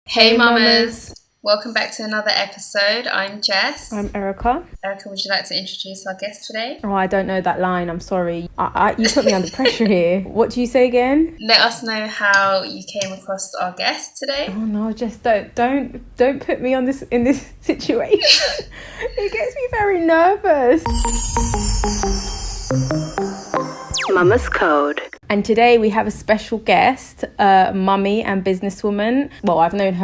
Hey Hey mamas, mamas, welcome back to another episode. I'm I'm Jess. Erica. Erica, would you like to introduce our guest today? Oh, I don't know that line. I'm sorry. You put me under pressure here. What do you say again? Let us know how you came across our guest Oh today. no, just don't put me on this in this situation. It gets me very nervous. Mama's Code. And today we have a special guest, mummy and businesswoman. Well, I've known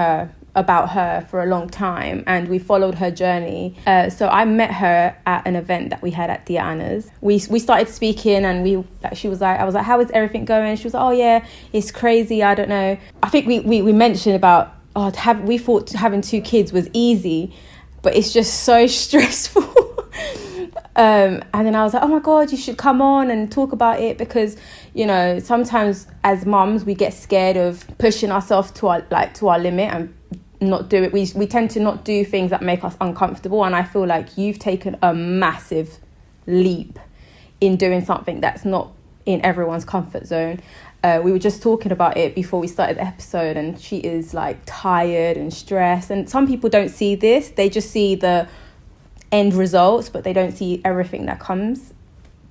about her for a long time and we followed her journey. So I met her at an event that we had at Diana's. We started speaking and I was like, how is everything going? She was like, oh yeah, it's crazy. I don't know. I think we mentioned about, we thought having two kids was easy, but it's just so stressful. And then I was like, oh my God, you should come on and talk about it because, you know, sometimes as mums, we get scared of pushing ourselves to our limit and not do it. We tend to not do things that make us uncomfortable. And I feel like you've taken a massive leap in doing something that's not in everyone's comfort zone. We were just talking about it before we started the episode, and she is like tired and stressed. And some people don't see this. They just see the end results, but they don't see everything that comes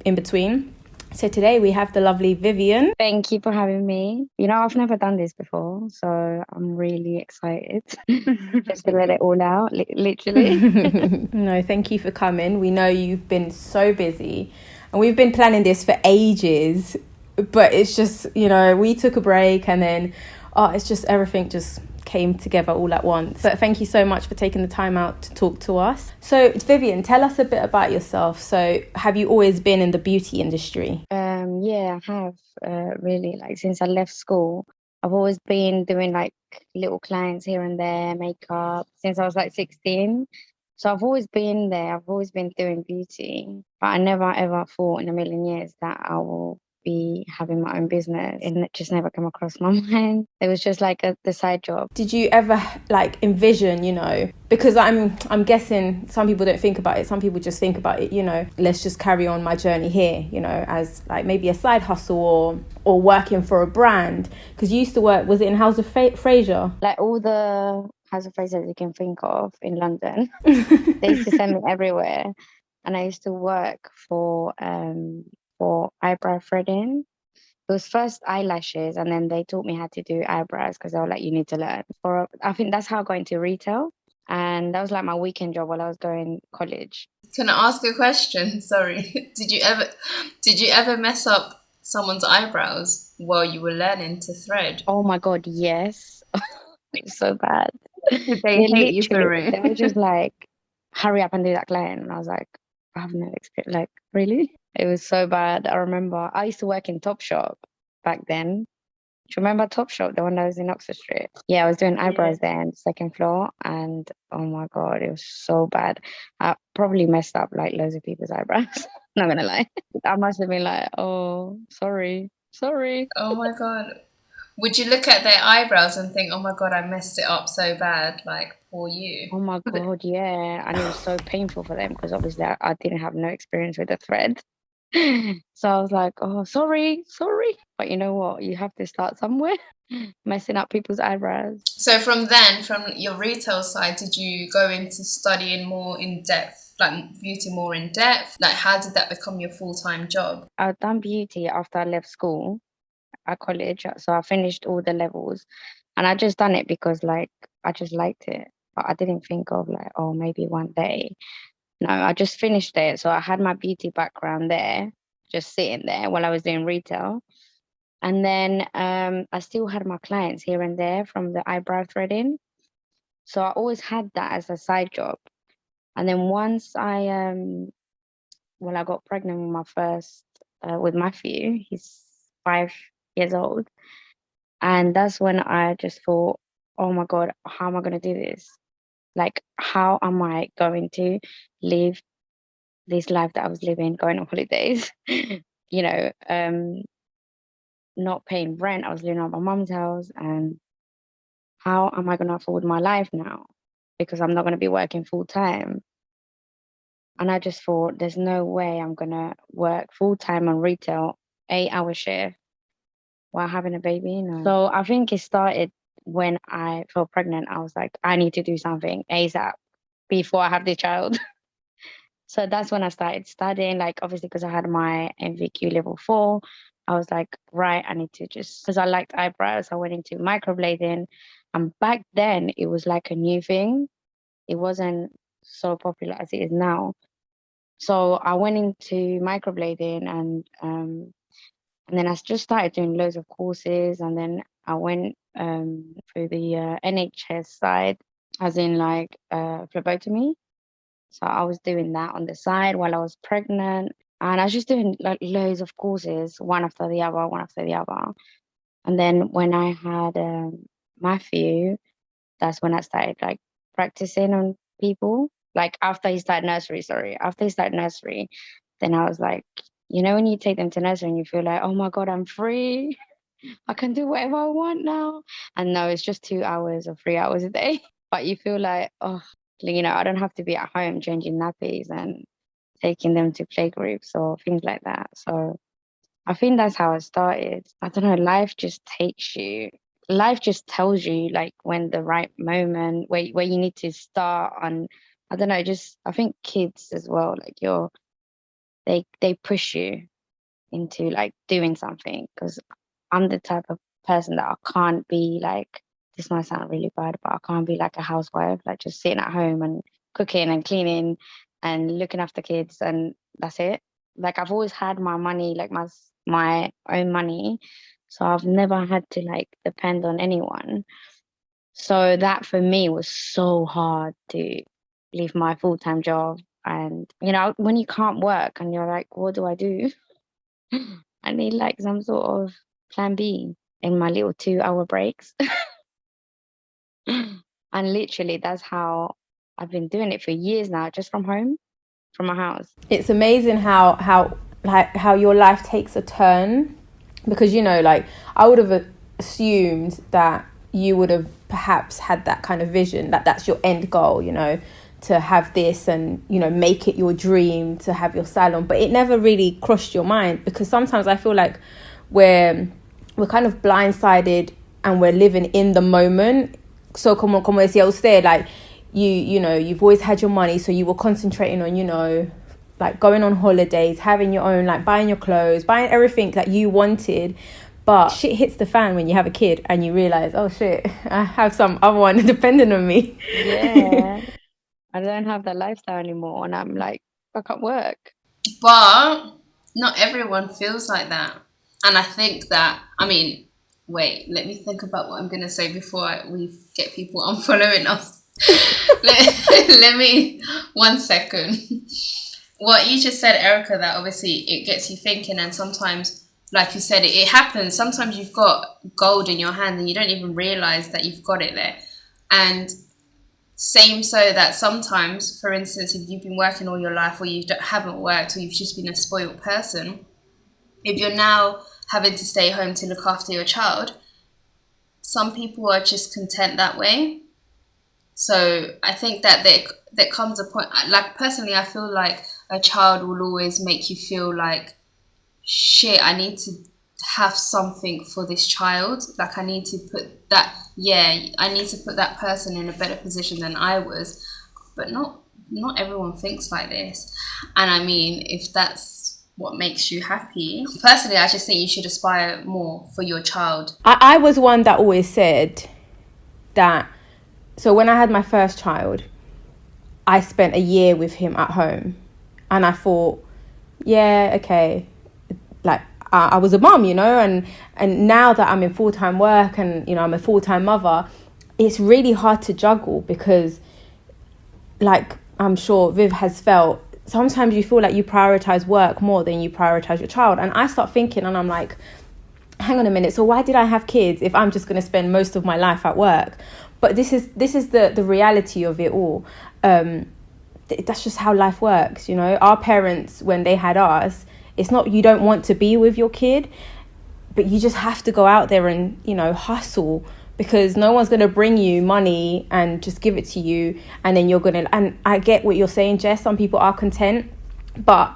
in between. So today we have the lovely Vivian. Thank you for having me. You know, I've never done this before, so I'm really excited just to let it all out, literally. No, thank you for coming. We know you've been so busy and we've been planning this for ages, but it's just, you know, we took a break and then it's just everything just came together all at once. But thank you so much for taking the time out to talk to us. So Vivian, tell us a bit about yourself. So have you always been in the beauty industry? Yeah, I have really, like, since I left school, I've always been doing like little clients here and there, makeup since I was like 16. So I've always been there. I've always been doing beauty, but I never ever thought in a million years that I will be having my own business. It just never came across my mind. It was just like the side job. Did you ever like envision, you know, because I'm guessing some people don't think about it. Some people just think about it, you know, let's just carry on my journey here, you know, as like maybe a side hustle or working for a brand. Because you used to work, was it in House of Fraser? Like all the House of phrases you can think of in London. They used to send me everywhere. And I used to work for eyebrow threading. It was first eyelashes, and then they taught me how to do eyebrows because they were like, you need to learn. I think that's how I got into retail. And that was like my weekend job while I was going college. Can I ask a question? Sorry. Did you ever mess up someone's eyebrows while you were learning to thread? Oh my God, yes. It was so bad. Did they They hate you literally, for they were just it? like, hurry up and do that client. And I was like, I have no experience. Like, really? It was so bad. I remember I used to work in Topshop back then. Do you remember Topshop, the one that was in Oxford Street? Yeah, I was doing Yeah. eyebrows there on the second floor. And oh my God, it was so bad. I probably messed up like loads of people's eyebrows. Not gonna lie. I must have been like, oh, sorry, sorry. Oh my God. Would you look at their eyebrows and think, oh my God, I messed it up so bad? Like, poor you. Oh my God, yeah. And it was so painful for them because obviously I didn't have no experience with the thread. So I was like, oh, sorry, sorry. But you know what? You have to start somewhere. Messing up people's eyebrows. So from then, from your retail side, did you go into studying more in depth, like beauty more in depth? Like, how did that become your full-time job? I'd done beauty after I left school at college. So I finished all the levels and I just done it because like I just liked it. But I didn't think of like, oh, maybe one day. No, I just finished it. So I had my beauty background there, just sitting there while I was doing retail. And then I still had my clients here and there from the eyebrow threading. So I always had that as a side job. And then once I got pregnant with my first, with Matthew, he's 5 years old. And that's when I just thought, oh my God, how am I going to do this? Like, how am I going to live this life that I was living, going on holidays? you know, um, Not paying rent. I was living at my mum's house. And how am I going to afford my life now? Because I'm not going to be working full time. And I just thought, there's no way I'm going to work full time on retail, 8 hour shift while having a baby. No. So I think it started when I felt pregnant, I was like, I need to do something ASAP before I have the child. So that's when I started studying, like obviously because I had my MVQ level 4. I was like, right, I need to just, because I liked eyebrows, I went into microblading. And back then it was like a new thing. It wasn't so popular as it is now. So I went into microblading and then I just started doing loads of courses. And then I went through the NHS side, as in like phlebotomy. So I was doing that on the side while I was pregnant. And I was just doing like loads of courses, one after the other, one after the other. And then when I had Matthew, that's when I started like practicing on people. Like after he started nursery, sorry. After he started nursery, then I was like, you know, when you take them to nursery and you feel like, oh my God, I'm free. I can do whatever I want now. And no, it's just 2 hours or 3 hours a day. But you feel like, oh, you know, I don't have to be at home changing nappies and taking them to play groups or things like that. So I think that's how I started. I don't know, life just tells you like when the right moment where you need to start. And I don't know, just I think kids as well, like they push you into like doing something, because I'm the type of person that I can't be like, this might sound really bad, but I can't be like a housewife, like just sitting at home and cooking and cleaning and looking after kids and that's it. Like I've always had my money, like my own money. So I've never had to like depend on anyone. So that for me was so hard to leave my full-time job. And you know, when you can't work and you're like, what do I do? I need like some sort of plan B in my little 2 hour breaks. And literally that's how I've been doing it for years now, just from home, from my house. It's amazing how your life takes a turn, because you know, like I would have assumed that you would have perhaps had that kind of vision, that that's your end goal, you know, to have this and, you know, make it your dream to have your salon. But it never really crossed your mind, because sometimes I feel like we're kind of blindsided and we're living in the moment. So como decía usted, like you know, you've always had your money, so you were concentrating on, you know, like going on holidays, having your own, like buying your clothes, buying everything that you wanted. But shit hits the fan when you have a kid and you realize, oh shit, I have some other one depending on me. Yeah. I don't have that lifestyle anymore and I'm like, I can't work. But not everyone feels like that. And I think that, I mean, wait, let me think about what I'm going to say before we get people unfollowing us. let me, 1 second. What you just said, Erica, that obviously it gets you thinking, and sometimes, like you said, it happens. Sometimes you've got gold in your hand and you don't even realize that you've got it there. And same so that sometimes, for instance, if you've been working all your life or you haven't worked or you've just been a spoiled person, if you're now having to stay home to look after your child, some people are just content that way. So I think that there comes a point, like personally, I feel like a child will always make you feel like, shit, I need to have something for this child. Like I need to put that, I need to put that person in a better position than I was. But not everyone thinks like this. And I mean, if that's what makes you happy, personally, I just think you should aspire more for your child. I was one that always said that, so when I had my first child, I spent a year with him at home. And I thought, yeah, okay, like I was a mom, you know, and now that I'm in full-time work and, you know, I'm a full-time mother, it's really hard to juggle, because like I'm sure Viv has felt, sometimes you feel like you prioritize work more than you prioritize your child. And I start thinking, and I'm like, hang on a minute, so why did I have kids if I'm just going to spend most of my life at work? But this is the reality of it all. That's just how life works, you know. Our parents, when they had us, it's not you don't want to be with your kid, but you just have to go out there and, you know, hustle, because no one's going to bring you money and just give it to you and then you're going to... And I get what you're saying, Jess, some people are content, but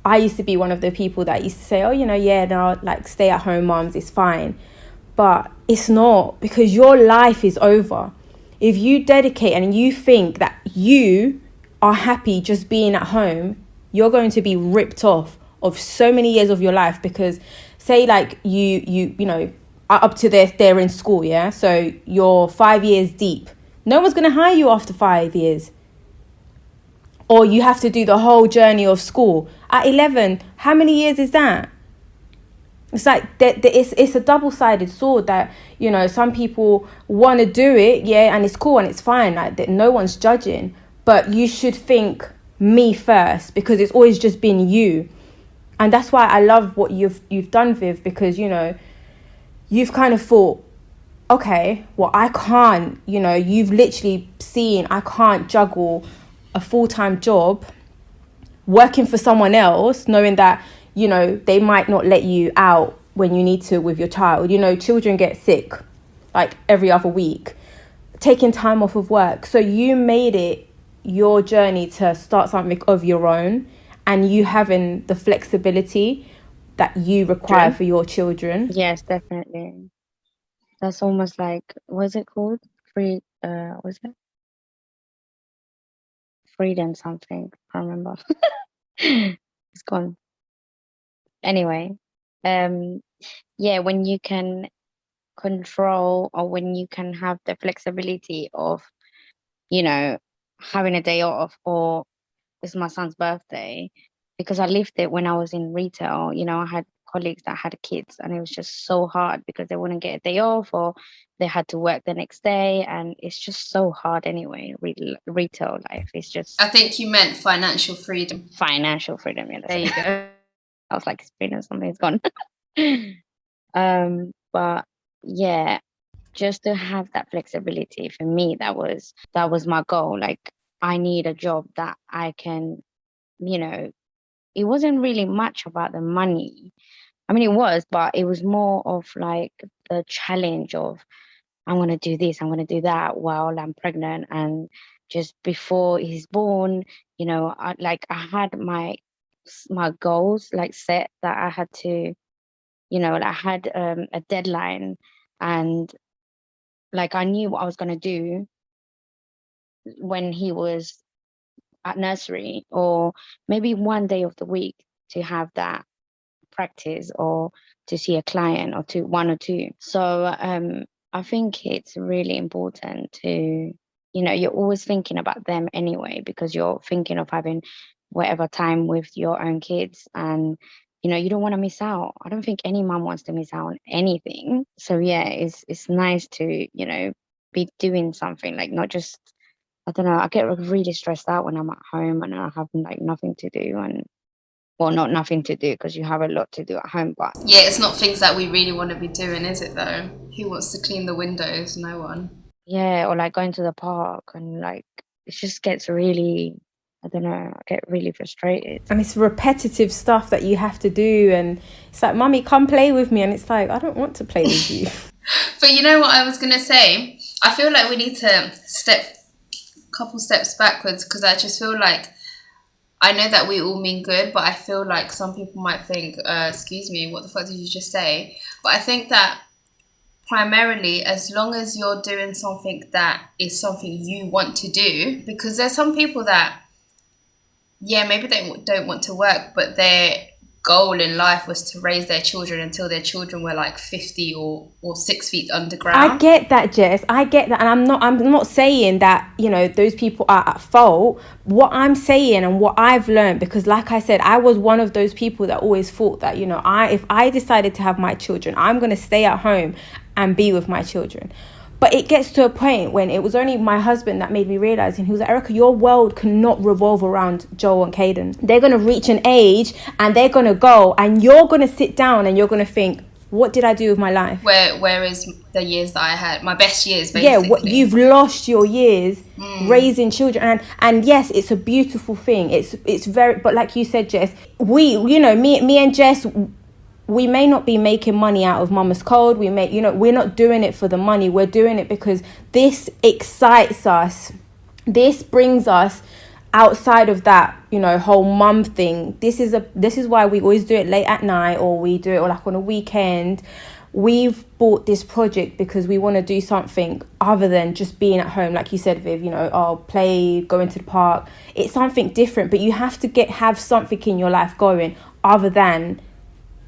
I used to be one of the people that used to say, oh, you know, yeah, no, like stay at home moms, it's fine. but it's not, because your life is over. If you dedicate and you think that you are happy just being at home, you're going to be ripped off of so many years of your life. Because say like you know, up to they're in school, yeah, so you're 5 years deep, no one's going to hire you after 5 years. Or you have to do the whole journey of school at 11. How many years is that? It's like it's a double-sided sword that, you know, some people want to do it, yeah, and it's cool and it's fine, like that, no one's judging, but you should think me first, because it's always just been you. And that's why I love what you've done, Viv, because, you know, you've kind of thought, okay, well, I can't, you know, you've literally seen I can't juggle a full-time job working for someone else, knowing that, you know, they might not let you out when you need to with your child. You know, children get sick like every other week, taking time off of work. So you made it your journey to start something of your own, and you having the flexibility that you require for your children. Yes, definitely. That's almost like, what's it called? Was it? Freedom something. I can't remember. It's gone. Anyway, yeah, when you can control, or when you can have the flexibility of, you know, having a day off, or it's my son's birthday, because I lived it when I was in retail. You know, I had colleagues that had kids, and it was just so hard because they wouldn't get a day off, or they had to work the next day, and it's just so hard anyway. Retail life is just I think you meant financial freedom. financial freedom. Yeah, there you go. I was like, spin or something, it's gone. But yeah, just to have that flexibility, for me, that was my goal. Like, I need a job that I can, you know, it wasn't really much about the money. I mean, it was, but it was more of like the challenge of, I'm going to do this, I'm going to do that while I'm pregnant. And just before he's born, you know, I had my goals like set, that I had to, you know, I had a deadline, and like I knew what I was going to do when he was at nursery, or maybe one day of the week to have that practice, or to see a client, or one or two. So I think it's really important to, you know, you're always thinking about them anyway, because you're thinking of having whatever time with your own kids, and, you know, you don't want to miss out. I don't think any mum wants to miss out on anything. So yeah, it's nice to, you know, be doing something, like not just, I don't know, I get really stressed out when I'm at home and I have like nothing to do, and well, not nothing to do, because you have a lot to do at home, but Yeah, it's not things that we really want to be doing, is it though? Who wants to clean the windows? No one. yeah, or like going to the park, and like it just gets really, I don't know, I get really frustrated. And it's repetitive stuff that you have to do, and it's like, mummy, come play with me, and it's like, I don't want to play with you. But you know what I was going to say? I feel like we need to step a couple steps backwards, because I just feel like, I know that we all mean good, but I feel like some people might think, excuse me, what the fuck did you just say? But I think that primarily, as long as you're doing something that is something you want to do, because there's some people that, yeah, maybe they don't want to work, but their goal in life was to raise their children until their children were like 50 or 6 feet underground. I get that, Jess. I get that. And I'm not saying that, you know, those people are at fault. What I'm saying, and what I've learned, because like I said, I was one of those people that always thought that, you know, if I decided to have my children, I'm going to stay at home and be with my children. But it gets to a point when it was only my husband that made me realise, and he was like, Erica, your world cannot revolve around Joel and Caden. They're going to reach an age and they're going to go, and you're going to sit down and you're going to think, what did I do with my life? Where is the years that I had? My best years, basically. Yeah, you've lost your years raising children. And yes, it's a beautiful thing. It's very, but like you said, Jess, me and Jess, we may not be making money out of Mama's Code. We may, we're not doing it for the money. We're doing it because this excites us. This brings us outside of that, whole mum thing. This is why we always do it late at night, or we do it like on a weekend. we've bought this project because we want to do something other than just being at home, like you said, Viv, you know, I'll play, go into the park. It's something different, but you have to have something in your life going other than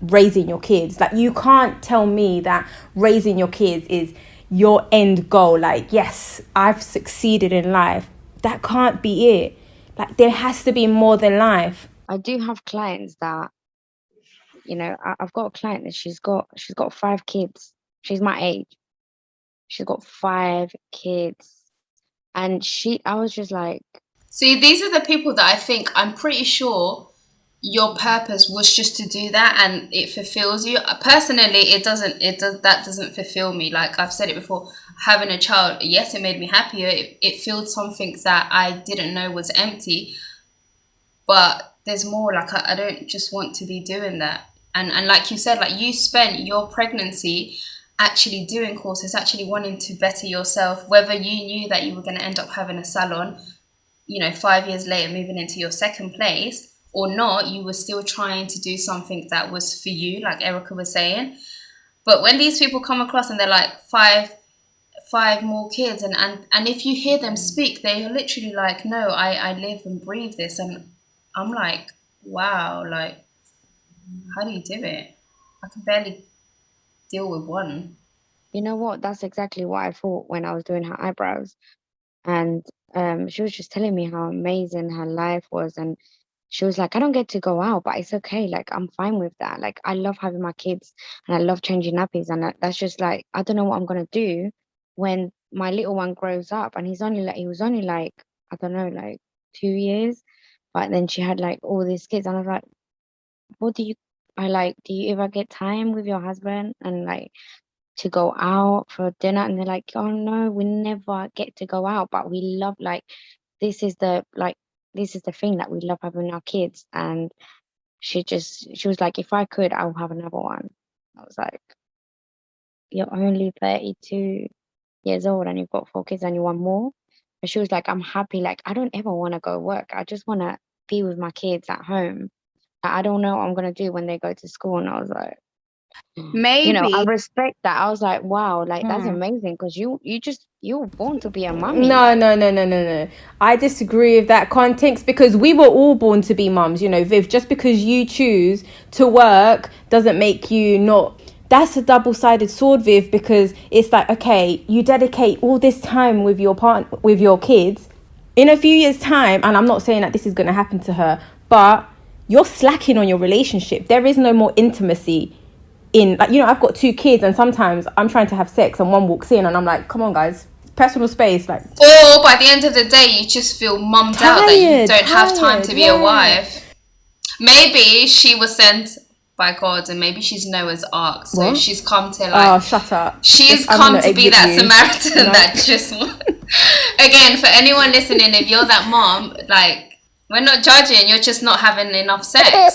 raising your kids. Like, you can't tell me that raising your kids is your end goal. Like, yes, I've succeeded in life. That can't be it. Like, there has to be more than life. I do have clients that, you know, I've got a client that she's got 5 kids. She's my age. She's got 5 kids. And I was just like, See, these are the people that I think, I'm pretty sure your purpose was just to do that and it fulfills you. Personally, that doesn't fulfill me. Like I've said it before, having a child, yes, it made me happier. It filled something that I didn't know was empty. But there's more. Like I don't just want to be doing that. And like you said, like you spent your pregnancy actually doing courses, actually wanting to better yourself, whether you knew that you were going to end up having a salon, you know, 5 years later, moving into your second place or not, you were still trying to do something that was for you, like Erica was saying. But when these people come across and they're like five more kids, and if you hear them speak, they're literally like, no, I live and breathe this. And I'm like, wow, like, how do you do it? I can barely deal with one. you know what? That's exactly what I thought when I was doing her eyebrows. And she was just telling me how amazing her life was. And she was like, I don't get to go out, but it's okay. Like, I'm fine with that. Like, I love having my kids and I love changing nappies. And that's just like, I don't know what I'm going to do when my little one grows up. And he was only like, I don't know, like 2 years. But then she had like all these kids. And I was like, do you ever get time with your husband and like to go out for dinner? And they're like, oh no, we never get to go out, but we love, like, this is the thing that we love having our kids. And she was like, if I could, I would have another one. I was like, you're only 32 years old and you've got 4 kids and you want more. But she was like, I'm happy, like I don't ever want to go work, I just want to be with my kids at home. I don't know what I'm going to do when they go to school. And I was like, Maybe. you know, I respect that. I was like, wow, like that's amazing, because you were born to be a mummy. No. I disagree with that context, because we were all born to be mums. You know, Viv, just because you choose to work doesn't make you not. That's a double-sided sword, Viv, because it's like, okay, you dedicate all this time with your partner, with your kids. In a few years' time, and I'm not saying that this is going to happen to her, but you're slacking on your relationship. There is no more intimacy in, like, you know, I've got 2 kids and sometimes I'm trying to have sex and one walks in and I'm like, come on guys, personal space. Like, or by the end of the day you just feel mummed out that you don't have time to be a wife. Maybe she was sent by God and maybe she's Noah's Ark, so what? She's come to like, oh, shut up, she's come to be that Samaritan that just again, for anyone listening, if you're that mom, like, we're not judging, you're just not having enough sex.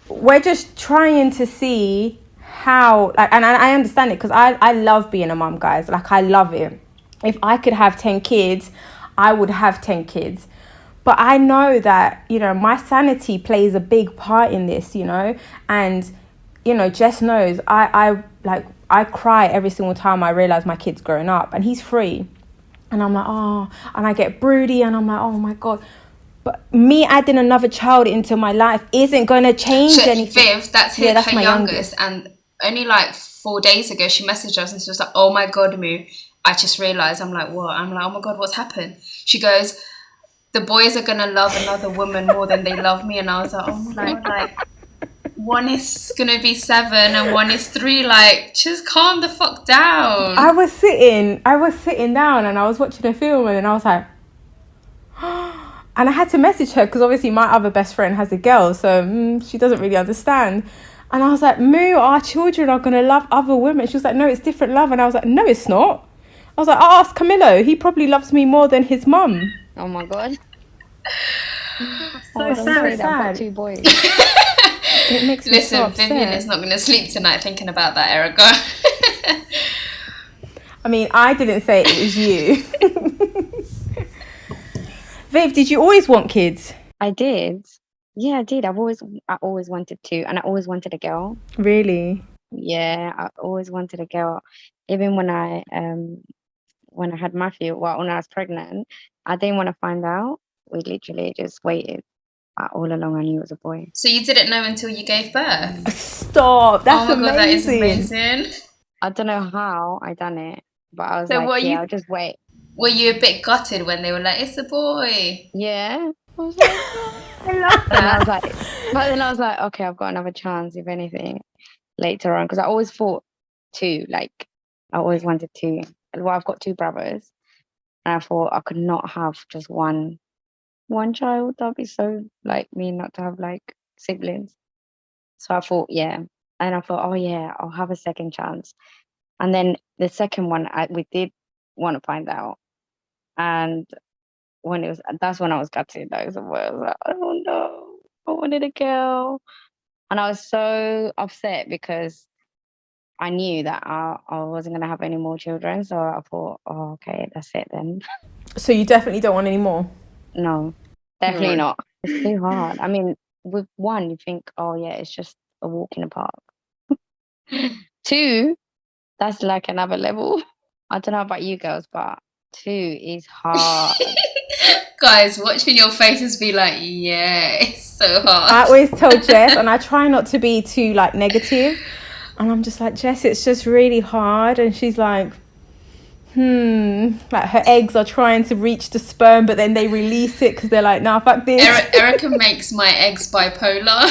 We're just trying to see how, like, and I understand it, because I love being a mum, guys. Like, I love it. If I could have 10 kids, I would have 10 kids. But I know that, you know, my sanity plays a big part in this, you know. And, you know, Jess knows, I cry every single time I realise my kid's growing up and he's 3. And I'm like, oh, and I get broody and I'm like, oh my God. But me adding another child into my life isn't going to change anything. Viv, that's her youngest. And only like 4 days ago, she messaged us and she was like, oh my God, Moo, I just realised. I'm like, what? I'm like, oh my God, what's happened? She goes, the boys are going to love another woman more than they love me. And I was like, oh my God, like, one is going to be 7 and one is 3. Like, just calm the fuck down. I was sitting down and I was watching a film and I was like, and I had to message her because obviously my other best friend has a girl, so she doesn't really understand. And I was like, Moo, our children are going to love other women. She was like, no, it's different love. And I was like, no, it's not. I was like, I'll ask Camillo. He probably loves me more than his mum. Oh my God. So sad. I've got 2 boys. It makes me so upset. Vivian is not going to sleep tonight thinking about that, Erica. I mean, I didn't say it was you. Viv, did you always want kids? I did. Yeah, I did. I always wanted to, and I always wanted a girl. Really? Yeah, I always wanted a girl. Even when I had Matthew, well, when I was pregnant, I didn't want to find out. We literally just waited. All along, I knew it was a boy. So you didn't know until you gave birth? Stop. Oh That's my God, that is amazing. amazing. I don't know how I done it, but I was So like, yeah, I'll just wait. were you a bit gutted when they were like, it's a boy? Yeah. I was like, no. I love But then I was that. like, okay, I've got another chance, if anything, later on. Because I always thought two, like, I always wanted two. Well, I've got two brothers, and I thought I could not have just one child. That'd be so like me not to have like siblings. So I thought, yeah. And I thought, oh yeah, I'll have a second chance. And then the second one, we did want to find out. And that's when I was gutted. I was like, oh no, I wanted a girl. And I was so upset because I knew that I wasn't going to have any more children. So I thought, oh, okay, that's it then. So you definitely don't want any more? No, definitely No. not. It's too hard. I mean, with one, you think, oh yeah, it's just a walk in the park. Two, that's like another level. I don't know about you girls, but two is hard. Guys, watching your faces be like, yeah, it's so hard. I always tell Jess, and I try not to be too like negative, and I'm just like, Jess, it's just really hard. And she's like, like her eggs are trying to reach the sperm, but then they release it because they're like, nah, fuck this. Erica makes my eggs bipolar.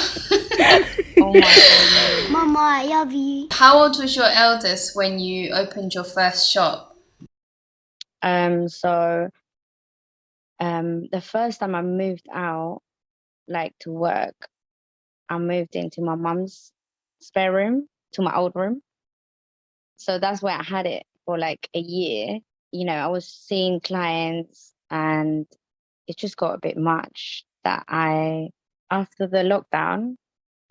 Oh my god. Mama, I love you. How old was your eldest when you opened your first shop? So the first time I moved out, like to work, I moved into my mum's spare room, to my old room. So that's where I had it for like a year. You know, I was seeing clients and it just got a bit much that after the lockdown,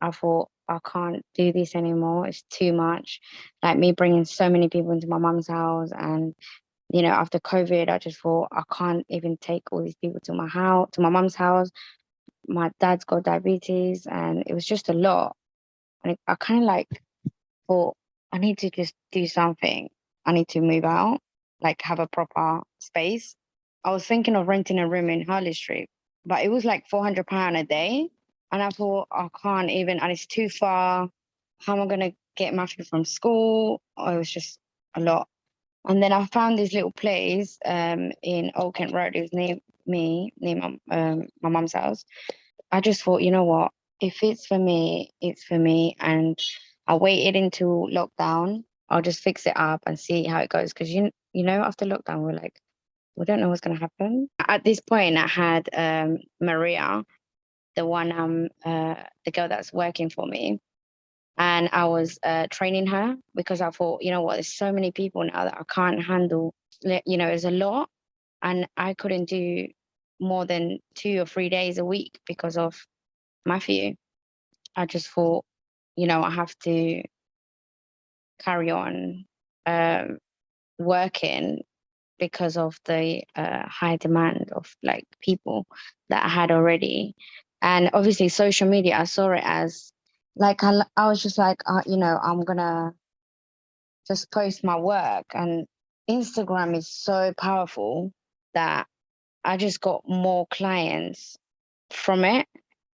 I thought, I can't do this anymore. It's too much. Like me bringing so many people into my mum's house. And, you know, after COVID, I just thought, I can't even take all these people to my house, to my mum's house. My dad's got diabetes and it was just a lot. And I kind of like thought, I need to just do something. I need to move out, like have a proper space. I was thinking of renting a room in Harley Street, but it was like £400 a day. And I thought, I can't even, and it's too far. How am I going to get Matthew from school? Oh, it was just a lot. And then I found this little place in Old Kent Road. It was near me, near my mum's house. I just thought, you know what? If it's for me, it's for me. And I waited until lockdown. I'll just fix it up and see how it goes. Because you know, after lockdown, we're like, we don't know what's going to happen. At this point, I had Maria, the one the girl that's working for me, and I was training her because I thought, you know what, there's so many people now that I can't handle. You know, it's a lot, and I couldn't do more than 2 or 3 days a week because of Matthew. I just thought, you know, I have to carry on working because of the high demand of like people that I had already. And obviously, social media, I saw it as like, I was just like, you know, I'm gonna just post my work. And Instagram is so powerful that I just got more clients from it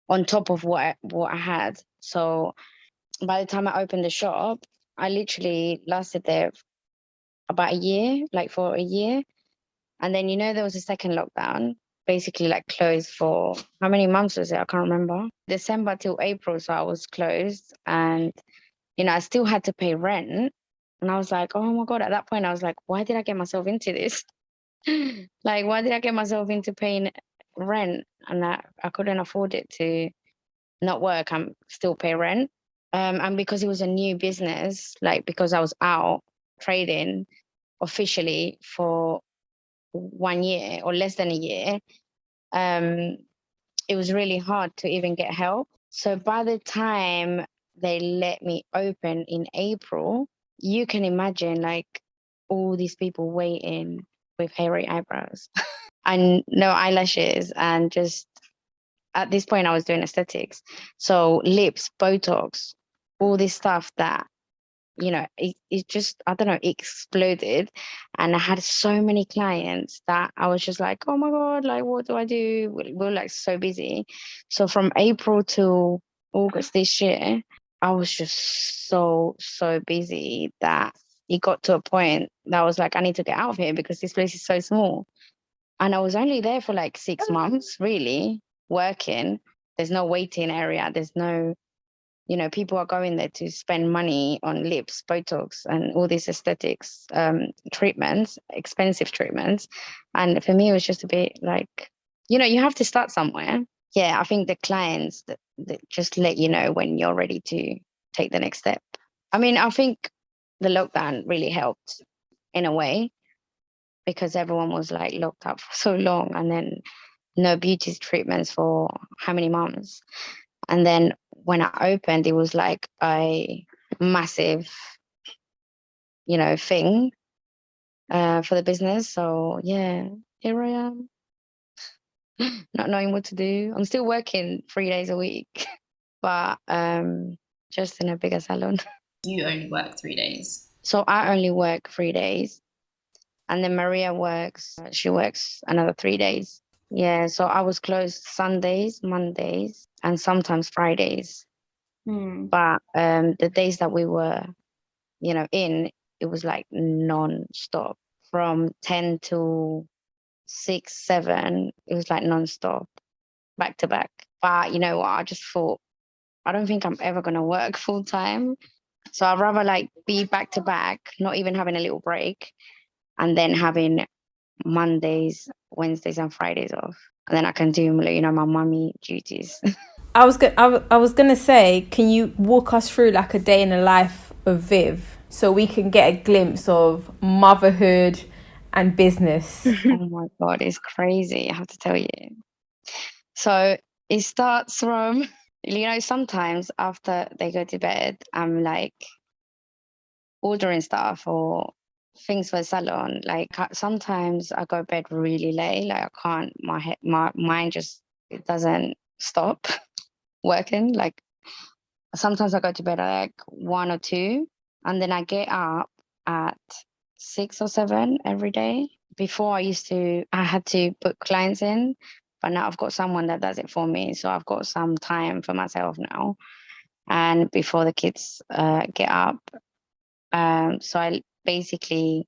on top of what I had. So by the time I opened the shop, I literally lasted there about a year, like for a year. And then, you know, there was a second lockdown, basically like closed for how many months was it? I can't remember. December till April. So I was closed and, you know, I still had to pay rent. And I was like, oh my God, at that point, I was like, why did I get myself into this? Like, why did I get myself into paying rent? And I couldn't afford it to not work and still pay rent. And because it was a new business, like because I was out trading officially for 1 year or less than a year, it was really hard to even get help. So by the time they let me open in April, you can imagine like all these people waiting with hairy eyebrows and no eyelashes, and just at this point I was doing aesthetics. So lips, Botox, all this stuff that it just, I don't know, it exploded. And I had so many clients that I was just like, oh my God, like, what do I do? We're like so busy. So from April to August this year, I was just so busy that it got to a point that I was like, I need to get out of here because this place is so small. And I was only there for like 6 months, really, working. There's no waiting area. There's no, people are going there to spend money on lips, Botox, and all these aesthetics treatments, expensive treatments. And for me, it was just a bit like, you have to start somewhere. Yeah, I think the clients that just let you know when you're ready to take the next step. I mean, I think the lockdown really helped in a way because everyone was like locked up for so long, and then no beauty treatments for how many months. And then when I opened, it was like a massive, thing for the business. So yeah, here I am, not knowing what to do. I'm still working 3 days a week, but just in a bigger salon. You only work 3 days. So I only work 3 days, and then Maria she works another 3 days. Yeah, so I was closed Sundays, Mondays, and sometimes Fridays. But the days that we were, in, it was like non-stop from 10 to 6, 7. It was like non-stop, back to back. But you know what? I just thought, I don't think I'm ever going to work full time. So I'd rather like be back to back, not even having a little break, and then having Mondays, Wednesdays, and Fridays off. And then I can do, my mummy duties. I was gonna say, can you walk us through like a day in the life of Viv so we can get a glimpse of motherhood and business? Oh my God, it's crazy, I have to tell you. So it starts from, sometimes after they go to bed, I'm like ordering stuff or things for the salon. Like sometimes I go to bed really late, like I can't, my mind just, it doesn't stop working. Like sometimes I go to bed at like 1 or 2, and then I get up at 6 or 7 every day. Before I had to book clients in, but now I've got someone that does it for me. So I've got some time for myself now. And before the kids get up, so I basically,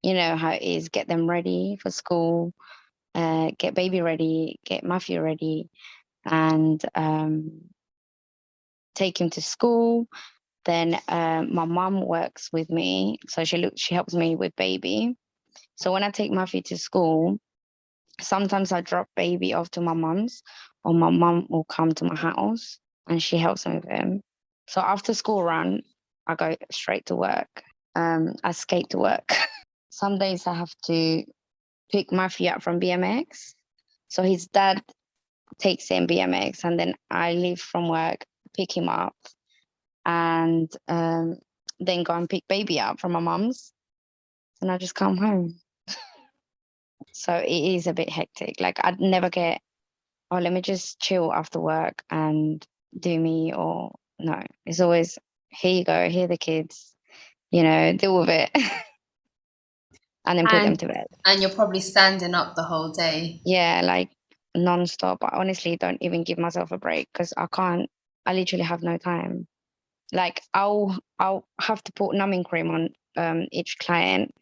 how it is, get them ready for school, get baby ready, get Matthew ready, and take him to school. Then my mum works with me, so she helps me with baby. So when I take Matthew to school, sometimes I drop baby off to my mum's, or my mum will come to my house and she helps me with him. So after school run, I go straight to work. I skate to work. Some days I have to pick Matthew up from BMX. So his dad takes him BMX, and then I leave from work, pick him up, and then go and pick baby up from my mum's. And I just come home. So it is a bit hectic. Like I'd never get, oh, let me just chill after work and do me, or no. It's always, here you go, here are the kids, deal with it. And then put them to bed. And you're probably standing up the whole day. Yeah, like non-stop. I honestly don't even give myself a break because I literally have no time. Like I'll have to put numbing cream on each client,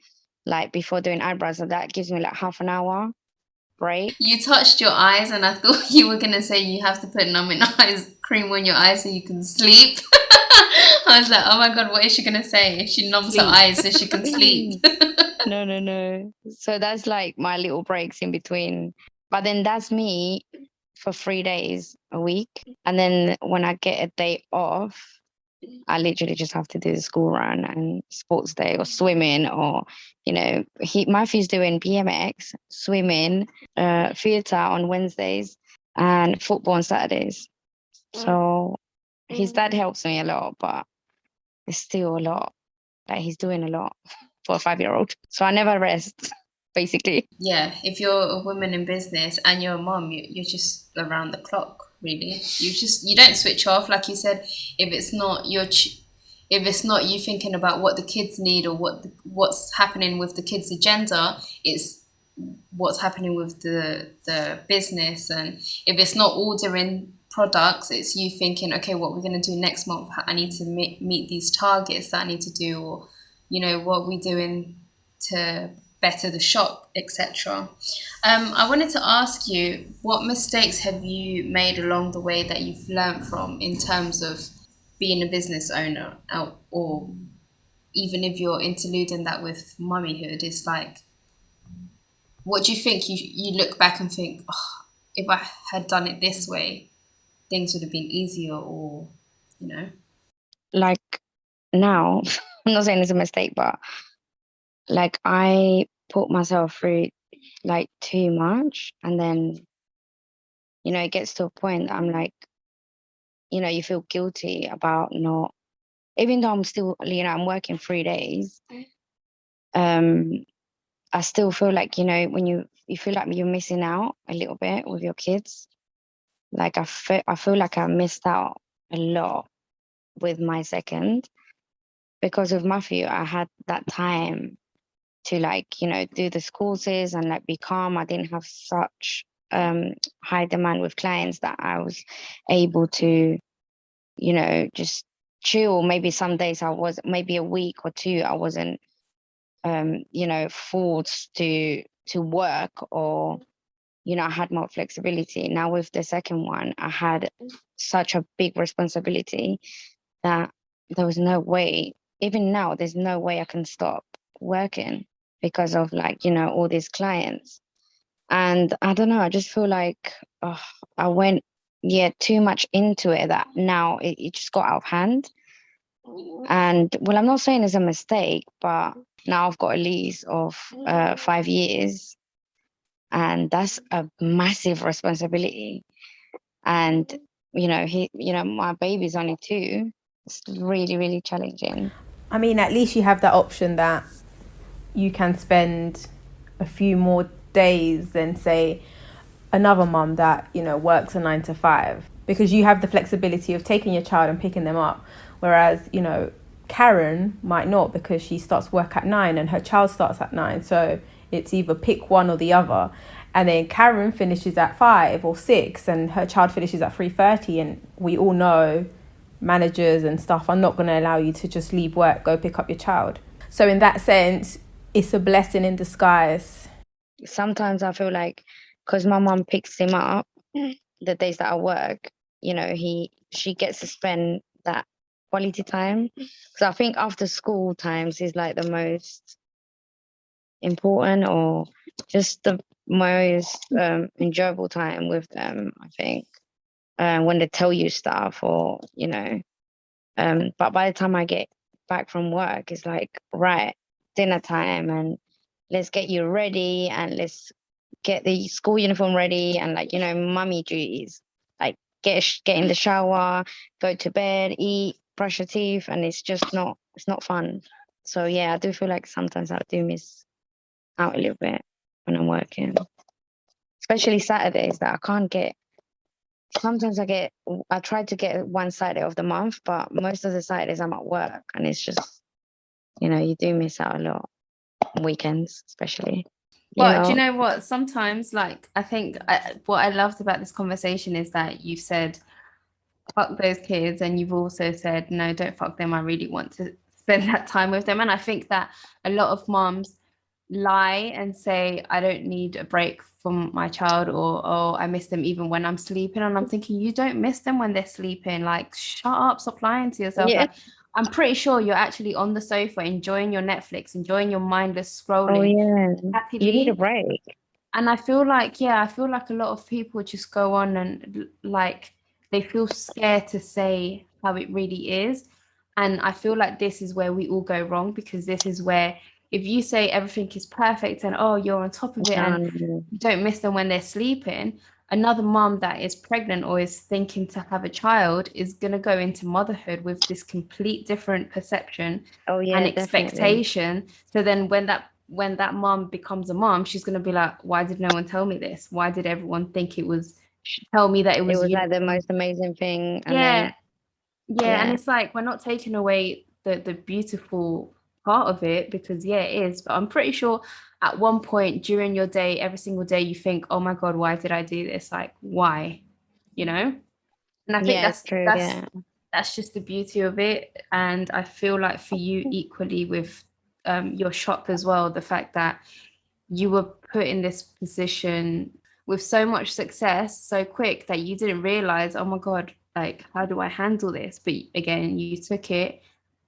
like before doing eyebrows, and that gives me like half an hour break. You touched your eyes, and I thought you were gonna say you have to put numbing eyes cream on your eyes so you can sleep. I was like, oh my God, what is she gonna say? She numbs her eyes so she can sleep. No. So that's like my little breaks in between. But then that's me for 3 days a week. And then when I get a day off, I literally just have to do the school run and sports day or swimming, or, Matthew's doing BMX, swimming, theatre on Wednesdays, and football on Saturdays. So his dad helps me a lot, but it's still a lot. Like he's doing a lot for a 5-year-old. So I never rest, basically. Yeah, if you're a woman in business and you're a mom, you're just around the clock, really. You don't switch off, like you said. If it's not if it's not you thinking about what the kids need or what's happening with the kids' agenda, it's what's happening with the business. And if it's not ordering products, it's you thinking, okay, what we're going to do next month, I need to meet these targets that I need to do, or what we're doing to better the shop, etc. I wanted to ask you, what mistakes have you made along the way that you've learned from in terms of being a business owner, or even if you're interluding that with mummyhood? It's like, what do you think you look back and think, oh, if I had done it this way, things would have been easier, or, Like now, I'm not saying it's a mistake, but like I put myself through like too much, and then it gets to a point that I'm like, you feel guilty about not, even though I'm still, I'm working 3 days. I still feel like, when you feel like you're missing out a little bit with your kids. Like I feel like I missed out a lot with my second, because with Matthew I had that time to like, do the courses and like be calm. I didn't have such high demand with clients, that I was able to, just chill. Maybe some days maybe a week or two I wasn't forced to work, or I had more flexibility. Now with the second one, I had such a big responsibility that there was no way, even now there's no way I can stop working, because of like, all these clients. And I don't know, I just feel like I went too much into it, that now it just got out of hand. And well, I'm not saying it's a mistake, but now I've got a lease of 5 years, and that's a massive responsibility. And my baby's only 2. It's really, really challenging. I mean, at least you have that option that you can spend a few more days than, say, another mum that, works a 9 to 5, because you have the flexibility of taking your child and picking them up. Whereas, Karen might not, because she starts work at 9 and her child starts at 9. So it's either pick one or the other. And then Karen finishes at 5 or 6 and her child finishes at 3:30. And we all know managers and stuff are not going to allow you to just leave work, go pick up your child. So in that sense, it's a blessing in disguise. Sometimes I feel like, because my mum picks him up the days that I work, she gets to spend that quality time. So I think after school times is like the most important, or just the most enjoyable time with them, I think, when they tell you stuff, or but by the time I get back from work, it's like, right, dinner time, and let's get you ready, and let's get the school uniform ready, and like, mummy duties, like get in the shower, go to bed, eat, brush your teeth, and it's not fun. So yeah, I do feel like sometimes I do miss out a little bit when I'm working, especially Saturdays, that I can't get. Sometimes I try to get one Saturday of the month, but most of the Saturdays I'm at work, and it's just, you do miss out a lot. Weekends, especially. But do you know what? Sometimes, like, I think what I loved about this conversation is that you've said, fuck those kids, and you've also said, no, don't fuck them. I really want to spend that time with them. And I think that a lot of moms lie and say, I don't need a break from my child, or oh, I miss them even when I'm sleeping. And I'm thinking, you don't miss them when they're sleeping. Like, shut up, stop lying to yourself. Yeah. Like, I'm pretty sure you're actually on the sofa enjoying your Netflix, enjoying your mindless Oh scrolling yeah. You need a happily. break. And I feel like, yeah, I feel like a lot of people just go on and like they feel scared to say how it really is. And I feel like this is where we all go wrong, because this is where if you say everything is perfect and oh, you're on top of it and No. you don't miss them when they're sleeping, another mom that is pregnant or is thinking to have a child is going to go into motherhood with this complete different perception Oh and yeah, definitely. expectation. So then when that mom becomes a mom, she's going to be like, why did no one tell me this? Why did everyone think it was, tell me that it It was was you? like the most amazing thing, and Yeah, then yeah. And yeah, it's like, we're not taking away the beautiful part of it, because yeah, it is. But I'm pretty sure at one point during your day, every single day, you think, oh my God, why did I do this? Like, why? You know? And I think Yeah, it's true. Yeah. that's just the beauty of it. And I feel like for you equally with your shop as well, the fact that you were put in this position with so much success so quick that you didn't realize, oh my God, like, how do I handle this? But again, you took it,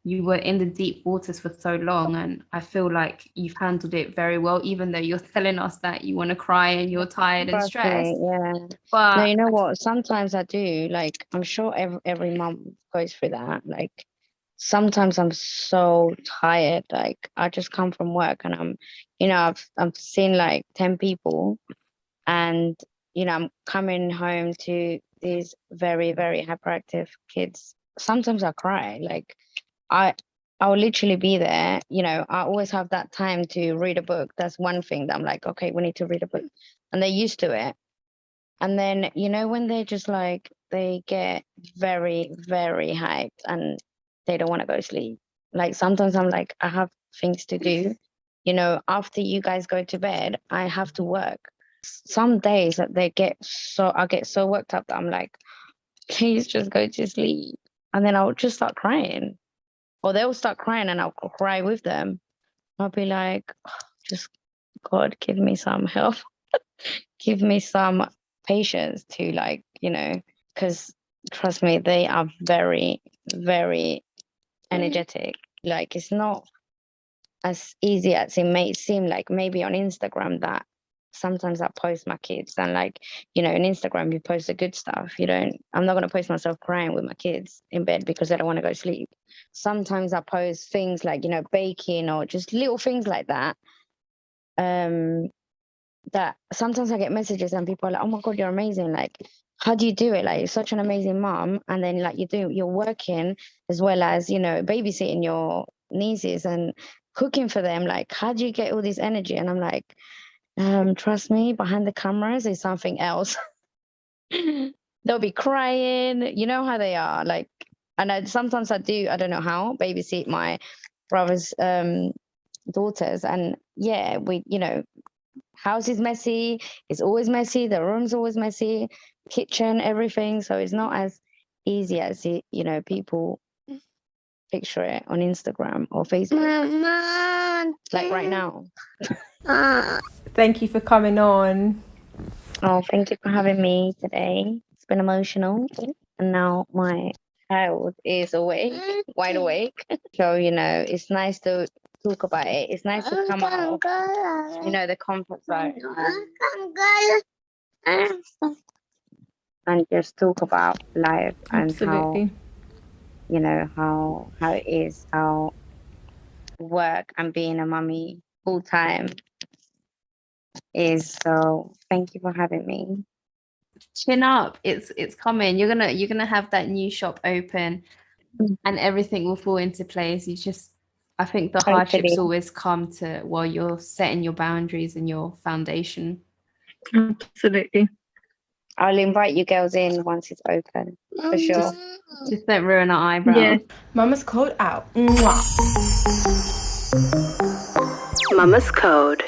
you were in the deep waters for so long, and I feel like you've handled it very well, even though you're telling us that you want to cry and you're tired and Trust me, stressed. yeah. No, But you know what? Sometimes I do. Like, I'm sure every mom goes through that. Like, sometimes I'm so tired. Like, I just come from work and I've seen like 10 people, and I'm coming home to these very, very hyperactive kids. Sometimes I cry. Like, I I'll literally be there. I always have that time to read a book. That's one thing that I'm like, okay, we need to read a book. And they're used to it. And then, when they're just like, they get very, very hyped and they don't want to go to sleep. Like, sometimes I'm like, I have things to do. After you guys go to bed, I have to work. Some days that I get so worked up that I'm like, please just go to sleep. And then I'll just start crying. Or they'll start crying and I'll cry with them. I'll be like, just God, give me some help. Give me some patience to, like, because trust me, they are very, very energetic. Like, it's not as easy as it may seem. Like, maybe on Instagram, that sometimes I post my kids, and like, on Instagram you post the good stuff. I'm not going to post myself crying with my kids in bed because I don't want to go to sleep. Sometimes I post things like, baking or just little things like that. That sometimes I get messages and people are like, oh my God, you're amazing. Like, how do you do it? Like, you're such an amazing mom. And then, like, you're working as well as, babysitting your nieces and cooking for them. Like, how do you get all this energy? And I'm like, trust me, behind the cameras is something else. They'll be crying. You know how they are. Like, and sometimes I don't know how, babysit my brother's daughters. And yeah, house is messy. It's always messy. The room's always messy. Kitchen, everything. So it's not as easy as people picture it on Instagram or Facebook. Mama, like right now. Thank you for coming on. Oh, thank you for having me today. It's been emotional. And now my child is awake, wide awake. So, it's nice to talk about it. It's nice to come out of, the comfort zone. And just talk about life and Absolutely. how it is, how work and being a mummy full time is. So thank you for having me. chin up, it's coming. You're gonna have that new shop open, and everything will fall into place. I think the hardships Hopefully. always come to while you're setting your boundaries and your foundation. Absolutely. I'll invite you girls in once it's open, for sure. Just don't ruin our eyebrows. Yeah. Mama's code out. Mwah. Mama's Code.